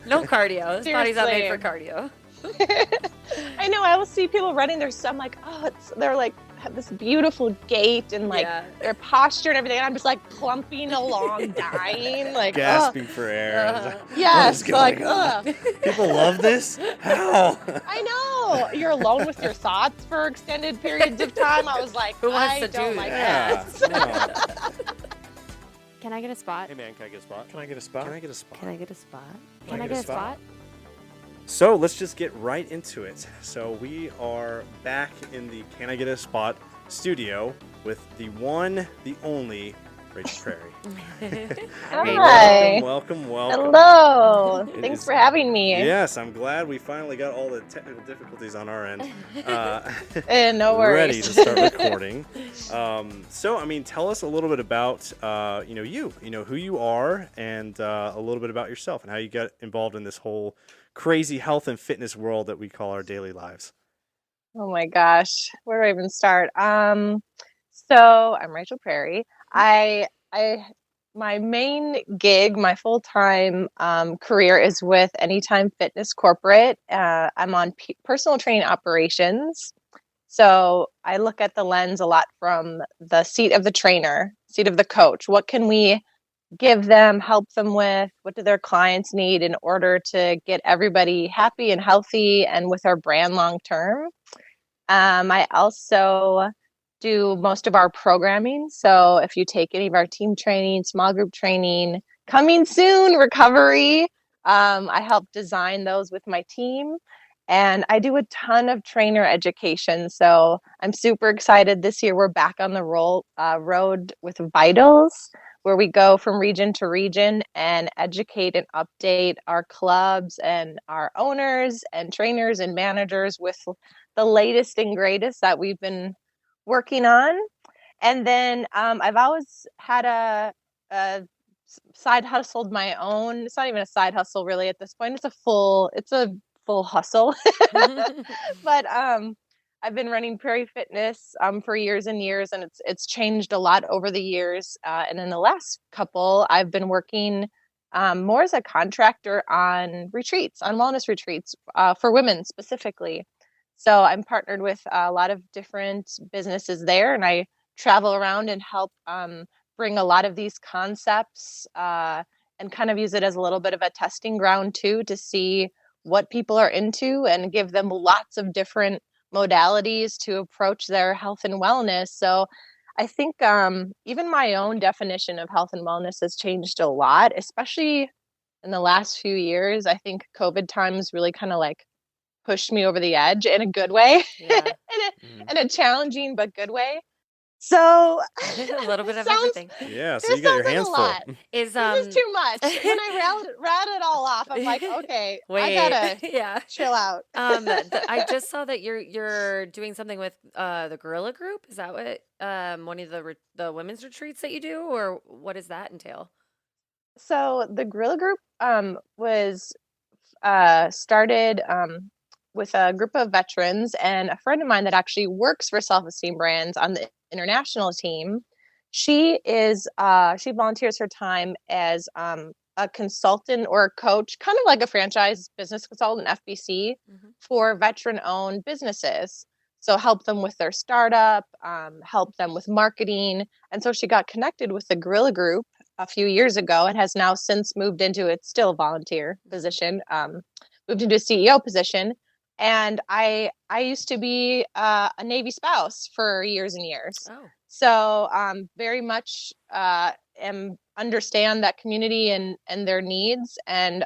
No cardio. This body's not made for Seriously. cardio. I know. I will see people running their stuff. I'm like, oh, they're like have this beautiful gait and like Yeah. their posture and everything. And I'm just like clumping along, dying. Like, oh, Gasping for air. I was like, what is yes. Like, going on? oh, People love this? How? I know. You're alone with your thoughts for extended periods of time. I was like, Who wants I to don't do like Yeah. this. No. Can I get a spot? Hey man, can I get a spot? Can I get a spot? Can I get a spot? Can I get a spot? Can I get a spot? So let's just get right into it. So we are back in the Can I Get a Spot studio with the one, the only Rachel Prairie. Hi. Welcome. Hello. It Thanks is- for having me. Yes, I'm glad we finally got all the technical difficulties on our end. No worries. Ready to start recording. So, I mean, tell us a little bit about, who you are, and a little bit about yourself and how you got involved in this whole crazy health and fitness world that we call our daily lives. Oh my gosh, where do I even start? So I'm Rachel Prairie. I my main gig, my full-time career is with Anytime Fitness Corporate. I'm on personal training operations. So I look at the lens a lot from the seat of the trainer, seat of the coach. What can we give them, help them with? What do their clients need in order to get everybody happy and healthy and with our brand long term? I also do most of our programming. So if you take any of our team training, small group training, coming soon, recovery, I help design those with my team. And I do a ton of trainer education. So I'm super excited. This year we're back on the road with Vitals, where we go from region to region and educate and update our clubs and our owners and trainers and managers with the latest and greatest that we've been working on. And then I've always had a side hustle of my own. It's not even a side hustle really at this point. It's a full hustle. But I've been running Prairie Fitness for years and years, and it's changed a lot over the years. And in the last couple, I've been working more as a contractor on retreats, on wellness retreats for women specifically. So I'm partnered with a lot of different businesses there, and I travel around and help bring a lot of these concepts and kind of use it as a little bit of a testing ground too, to see what people are into and give them lots of different modalities to approach their health and wellness. So I think even my own definition of health and wellness has changed a lot, especially in the last few years. I think COVID times really kind of like pushed me over the edge in a good way, Yeah. in a challenging but good way. So A little bit of sounds- everything. Yeah, so This you got your sounds like a hands lot. full. Is this is too much. When I read it all off, I'm like, okay, Wait. I gotta Yeah. chill out. I just saw that you're doing something with the Gorilla Group. Is that what one of the women's retreats that you do, or what does that entail? So the Gorilla Group was started with a group of veterans and a friend of mine that actually works for Self Esteem Brands on the international team. She volunteers her time as a consultant or a coach, kind of like a franchise business consultant, FBC, for veteran-owned businesses. So help them with their startup, help them with marketing. And so she got connected with the Gorilla Group a few years ago and has now since moved into its still volunteer position, moved into a CEO position. And I used to be a Navy spouse for years and years. Oh. So very much understand that community and their needs, and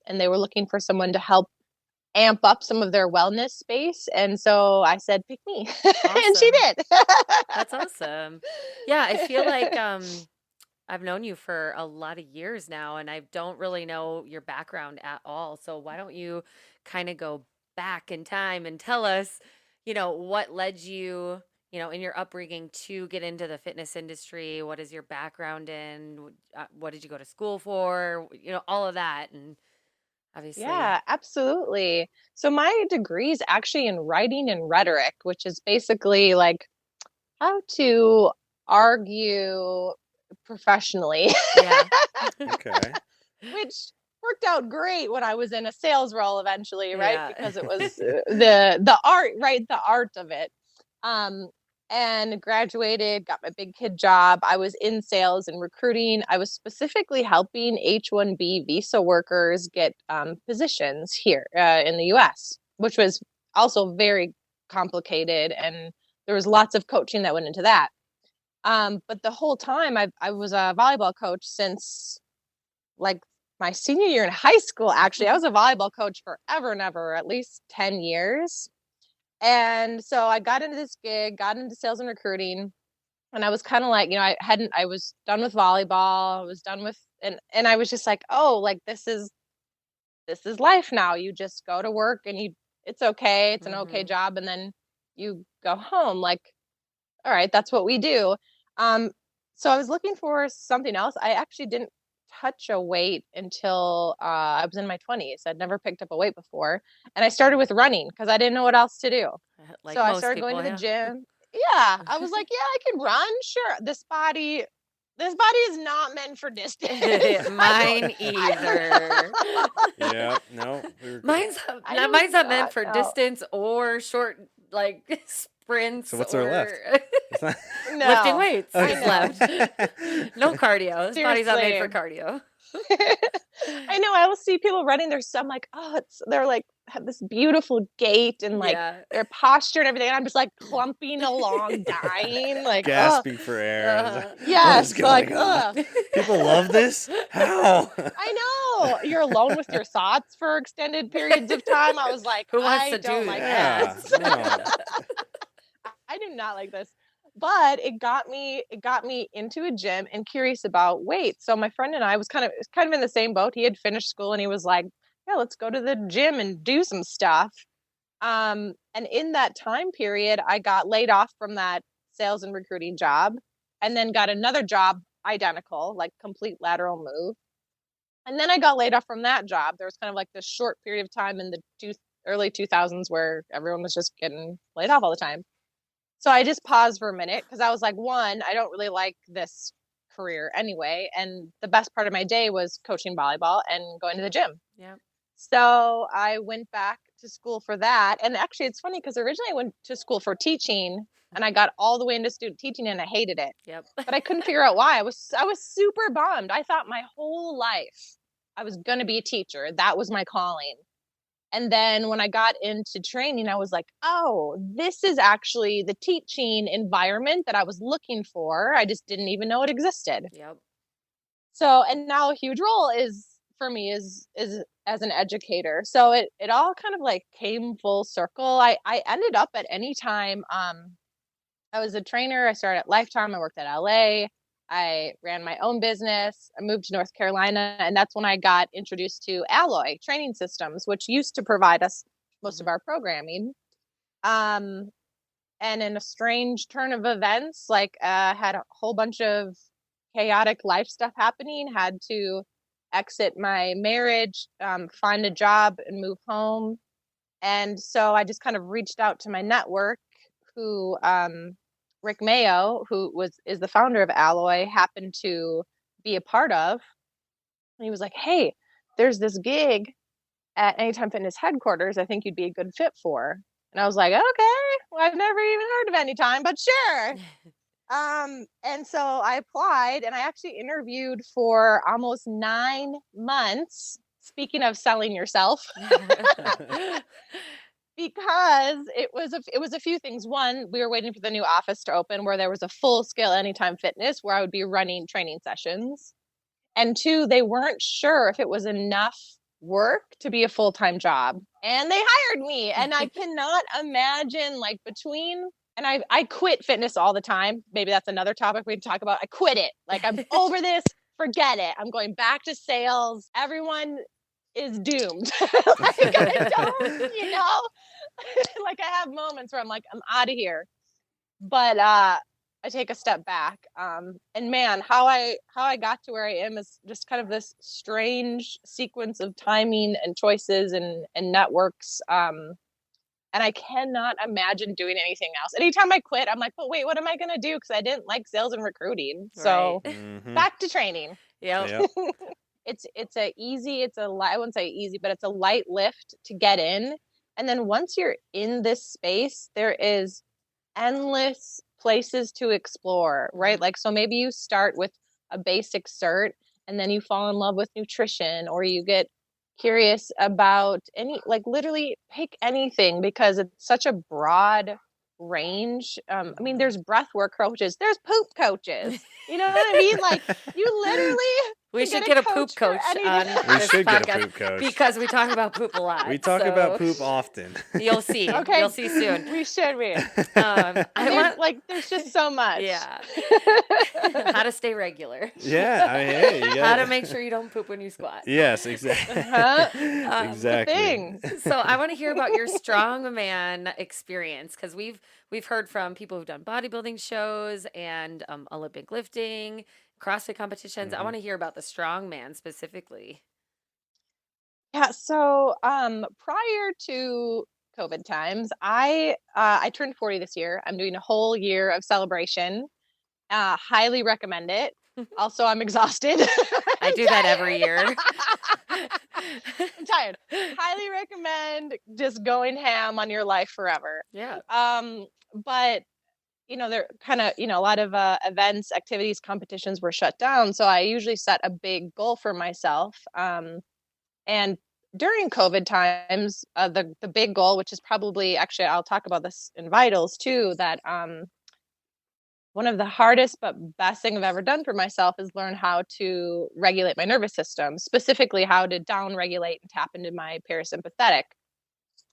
they were looking for someone to help amp up some of their wellness space. And so I said, pick me. And she did. That's awesome. Yeah, I feel like I've known you for a lot of years now, and I don't really know your background at all. So why don't you kind of go back in time and tell us, what led you, in your upbringing to get into the fitness industry? What is your background in? What did you go to school for? All of that. And obviously. Yeah, absolutely. So my degree is actually in writing and rhetoric, which is basically like how to argue professionally. Yeah. Okay. Which worked out great when I was in a sales role eventually, right? Yeah. Because it was the art, right? The art of it. Um, and graduated, got my big kid job. I was in sales and recruiting. I was specifically helping H-1B visa workers get positions here in the US, which was also very complicated. And there was lots of coaching that went into that. But the whole time I was a volleyball coach since like my senior year in high school. Actually, I was a volleyball coach forever and ever, at least 10 years. And so I got into this gig, got into sales and recruiting, and I was kind of like, I was done with volleyball, I was done with, and I was just like, oh, like this is life now. You just go to work and it's okay, it's an okay Mhm. job, and then you go home. Like, all right, that's what we do. Um, so I was looking for something else. I actually didn't touch a weight until I was in my 20s. I'd never picked up a weight before. And I started with running because I didn't know what else to do. So Like I most started going people, to the yeah. gym. Yeah, I was like, yeah, I can run. Sure. This body is not meant for distance. Mine either. Yeah, no, I do Mine's not meant not for know. distance or short like so sprints what's there left? or It's not... lifting No, weights I is Okay. know. left. No cardio. This body's not made Seriously. for cardio. I know. I will see people running. There's some like, they're like have this beautiful gait and like Yeah. their posture and everything. And I'm just like clumping along, dying. Like, oh, Gasping for air. It's like, Uh, what is yes. Like, going on? oh, People love this? How? I know. You're alone with your thoughts for extended periods of time. I was like, Who wants I to don't do like Yeah, this. that? no. I do not like this. But it got me into a gym and curious about weight. So my friend and I was kind of in the same boat. He had finished school and he was like, yeah, let's go to the gym and do some stuff. And in that time period, I got laid off from that sales and recruiting job and then got another job identical, like complete lateral move. And then I got laid off from that job. There was kind of like this short period of time in the early 2000s where everyone was just getting laid off all the time. So I just paused for a minute because I was like, one, I don't really like this career anyway. And the best part of my day was coaching volleyball and going to the gym. Yeah. So I went back to school for that. And actually, it's funny because originally I went to school for teaching and I got all the way into student teaching and I hated it. Yep. But I couldn't figure out why. I was super bummed. I thought my whole life I was going to be a teacher. That was my calling. And then when I got into training, I was like, oh, this is actually the teaching environment that I was looking for. I just didn't even know it existed. Yep. So, and now a huge role is for me is as an educator. So it all kind of like came full circle. I ended up at any time. I was a trainer. I started at Lifetime. I worked at LA. I ran my own business. I moved to North Carolina, and that's when I got introduced to Alloy Training Systems, which used to provide us most of our programming. And in a strange turn of events, like had a whole bunch of chaotic life stuff happening, had to exit my marriage, find a job, and move home. And so I just kind of reached out to my network, who Rick Mayo, who is the founder of Alloy, happened to be a part of. And he was like, hey, there's this gig at Anytime Fitness headquarters I think you'd be a good fit for. And I was like, okay, well, I've never even heard of Anytime, but sure. And so I applied and I actually interviewed for almost 9 months. Speaking of selling yourself, because it was a few things. One, we were waiting for the new office to open where there was a full scale Anytime Fitness where I would be running training sessions. And two, they weren't sure if it was enough work to be a full-time job. And they hired me. And I cannot imagine like and I quit fitness all the time. Maybe that's another topic we can talk about. I quit it. Like I'm over this. Forget it. I'm going back to sales. Everyone is doomed. Like I don't, like I have moments where I'm like, I'm out of here. But I take a step back. And man, how I got to where I am is just kind of this strange sequence of timing and choices and networks. And I cannot imagine doing anything else. Anytime I quit, I'm like, but wait, what am I going to do? Because I didn't like sales and recruiting. So Right. Mhm. back to training. Yep. Yep. I wouldn't say easy, but it's a light lift to get in. And then once you're in this space, there is endless places to explore, right? Like, so maybe you start with a basic cert and then you fall in love with nutrition, or you get curious about like literally pick anything, because it's such a broad range. I mean, there's breath work coaches, there's poop coaches. You know what I mean? Like, you literally We can should get get a poop for coach anything. on We this should get a podcast poop coach. because we talk about poop a lot. We talk about poop often. You'll see. Okay, You'll see soon. we should be. There's just so much. Yeah. How to stay regular. Yeah, I mean, hey, you How gotta... to make sure you don't poop when you squat. Yes, exactly. Exactly. Thing. So I want to hear about your strongman experience, because we've heard from people who've done bodybuilding shows and Olympic lifting, CrossFit competitions. I want to hear about the strongman specifically. Yeah. So prior to COVID times, I turned 40 this year. I'm doing a whole year of celebration. Highly recommend it. Also, I'm exhausted. I do that every year. I'm tired. Highly recommend just going ham on your life forever. Yeah. But there kind of, a lot of events, activities, competitions were shut down. So I usually set a big goal for myself. And during COVID times, the big goal, which is probably, actually, I'll talk about this in Vitals too, that one of the hardest but best thing I've ever done for myself is learn how to regulate my nervous system, specifically how to down regulate and tap into my parasympathetic.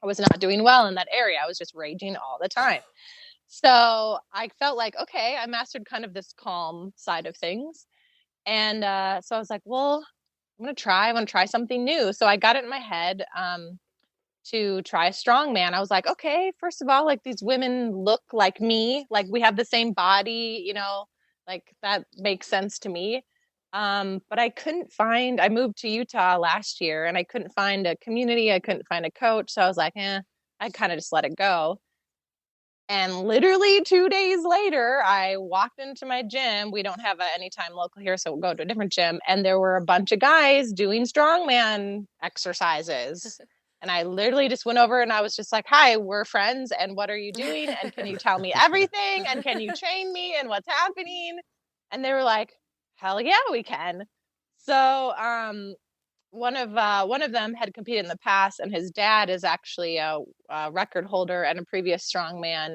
I was not doing well in that area. I was just raging all the time. So I felt like, okay, I mastered kind of this calm side of things. And so I was like, well, I want to try something new. So I got it in my head to try strongman. I was like, okay, first of all, like, these women look like me, like we have the same body, like that makes sense to me. But I moved to Utah last year and I couldn't find a community. I couldn't find a coach. So I was like, I kind of just let it go. And literally 2 days later, I walked into my gym. We don't have any time local here, so we'll go to a different gym. And there were a bunch of guys doing strongman exercises. And I literally just went over and I was just like, hi, we're friends. And what are you doing? And can you tell me everything? And can you train me? And what's happening? And they were like, hell yeah, we can. So one of them had competed in the past, and his dad is actually a record holder and a previous strongman.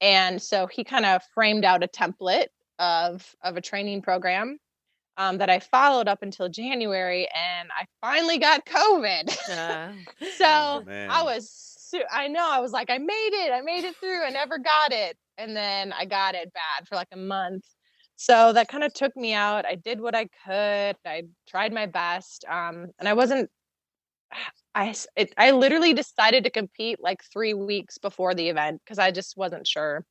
And so he kind of framed out a template of a training program that I followed up until January, and I finally got COVID. So I was like, I made it through. I never got it. And then I got it bad for like a month. So that kind of took me out. I did what I could. I tried my best. And I literally decided to compete like 3 weeks before the event because I just wasn't sure.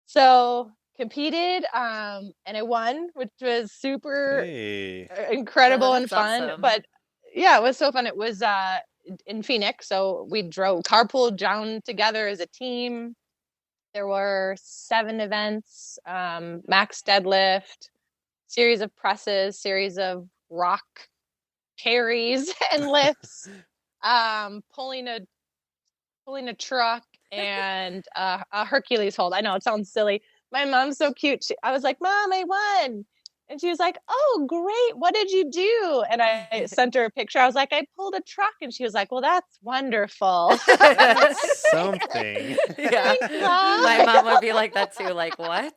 So competed, and I won, which was super incredible and fun. Awesome. But yeah, it was so fun. It was in Phoenix. So we carpooled down together as a team. There were 7 events, max deadlift, series of presses, series of rock carries and lifts, pulling a truck, and a Hercules hold. I know it sounds silly. My mom's so cute. I was like, Mom, I won. And she was like, oh, great. What did you do? And I sent her a picture. I was like, I pulled a truck. And she was like, well, that's wonderful. Something. Yeah. My mom would be like that too. Like, what?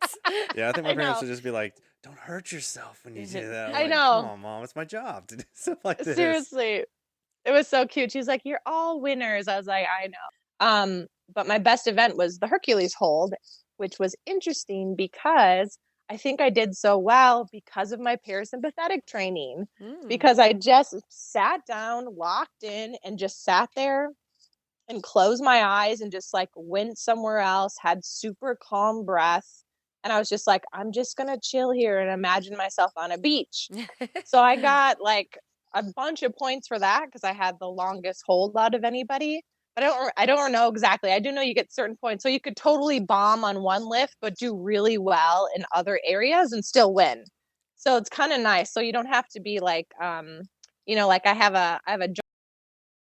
Yeah, I think my parents would just be like, don't hurt yourself when you do that. I like, know. Come on, Mom. It's my job to do stuff like this. Seriously. It was so cute. She's like, you're all winners. I was like, I know. But my best event was the Hercules hold, which was interesting because I think I did so well because of my parasympathetic training, because I just sat down, locked in, and just sat there and closed my eyes and just like went somewhere else, had super calm breath. And I was just like, I'm just going to chill here and imagine myself on a beach. So I got like a bunch of points for that because I had the longest hold out of anybody. But I don't know exactly. I do know you get certain points. So you could totally bomb on one lift, but do really well in other areas and still win. So it's kind of nice. So you don't have to be like, like I have a